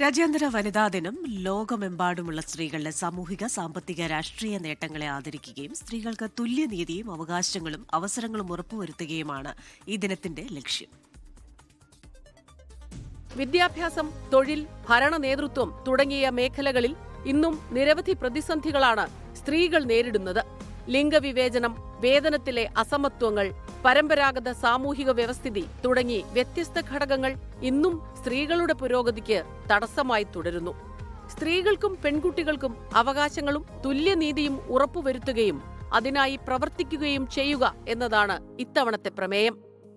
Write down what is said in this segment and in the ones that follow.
രാജ്യാന്തര വനിതാ ദിനം ലോകമെമ്പാടുമുള്ള സ്ത്രീകളുടെ സാമൂഹിക, സാമ്പത്തിക, രാഷ്ട്രീയ നേട്ടങ്ങളെ ആദരിക്കുകയും സ്ത്രീകൾക്ക് തുല്യനീതിയും അവകാശങ്ങളും അവസരങ്ങളും ഉറപ്പുവരുത്തുകയുമാണ് ഈ ദിനത്തിന്റെ ലക്ഷ്യം. വിദ്യാഭ്യാസം, തൊഴിൽ, ഭരണ നേതൃത്വം തുടങ്ങിയ മേഖലകളിൽ ഇന്നും നിരവധി പ്രതിസന്ധികളാണ് സ്ത്രീകൾ നേരിടുന്നത്. ലിംഗവിവേചനം, വേതനത്തിലെ അസമത്വങ്ങൾ, പരമ്പരാഗത സാമൂഹിക വ്യവസ്ഥിതി തുടങ്ങി വ്യത്യസ്ത ഘടകങ്ങൾ ഇന്നും സ്ത്രീകളുടെ പുരോഗതിക്ക് തടസ്സമായി തുടരുന്നു. സ്ത്രീകൾക്കും പെൺകുട്ടികൾക്കും അവകാശങ്ങളും തുല്യനീതിയും ഉറപ്പുവരുത്തുകയും അതിനായി പ്രവർത്തിക്കുകയും ചെയ്യുക എന്നതാണ് ഇത്തവണത്തെ പ്രമേയം.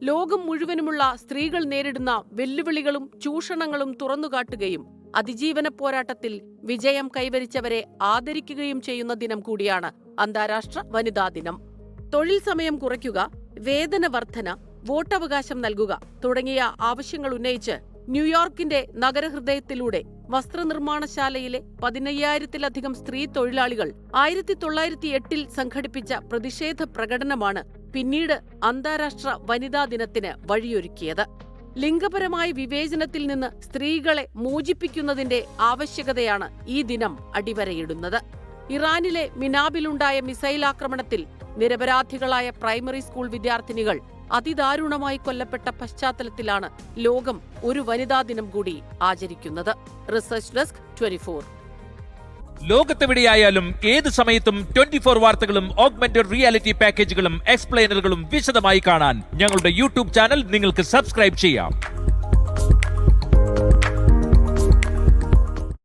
ലോകം മുഴുവനുമുള്ള സ്ത്രീകൾ നേരിടുന്ന വെല്ലുവിളികളും ചൂഷണങ്ങളും തുറന്നുകാട്ടുകയും അതിജീവന പോരാട്ടത്തിൽ വിജയം കൈവരിച്ചവരെ ആദരിക്കുകയും ചെയ്യുന്ന ദിനം കൂടിയാണ് അന്താരാഷ്ട്ര വനിതാ ദിനം. തൊഴിൽ സമയം കുറയ്ക്കുക, വേതന വർധന, വോട്ടവകാശം നൽകുക തുടങ്ങിയ ആവശ്യങ്ങൾ ഉന്നയിച്ച് ന്യൂയോർക്കിന്റെ നഗരഹൃദയത്തിലൂടെ വസ്ത്രനിർമ്മാണശാലയിലെ 15,000-ലധികം സ്ത്രീ തൊഴിലാളികൾ 1908 സംഘടിപ്പിച്ച പ്രതിഷേധ പ്രകടനമാണ് പിന്നീട് അന്താരാഷ്ട്ര വനിതാ ദിനത്തിന് വഴിയൊരുക്കിയത്. ലിംഗപരമായ വിവേചനത്തിൽ നിന്ന് സ്ത്രീകളെ മോചിപ്പിക്കുന്നതിന്റെ ആവശ്യകതയാണ് ഈ ദിനം അടിവരയിടുന്നത്. ഇറാനിലെ മിനാബിലുണ്ടായ മിസൈൽ ആക്രമണത്തിൽ നിരപരാധികളായ പ്രൈമറി സ്കൂൾ വിദ്യാർത്ഥിനികൾ അതിദാരുണമായി കൊല്ലപ്പെട്ട പശ്ചാത്തലത്തിലാണ് ലോകം ഒരു വനിതാ ദിനം കൂടി ആചരിക്കുന്നത്. Research desk 24. ലോകത്തെവിടെയായാലും ഏത് സമയത്തും 24 വാർത്തകളും ഓഗ്മെന്റഡ് റിയാലിറ്റി പാക്കേജുകളും എക്സ്പ്ലെയിനറുകളും വിശദമായി കാണാൻ ഞങ്ങളുടെ യൂട്യൂബ് ചാനൽ നിങ്ങൾക്ക് സബ്സ്ക്രൈബ് ചെയ്യാം.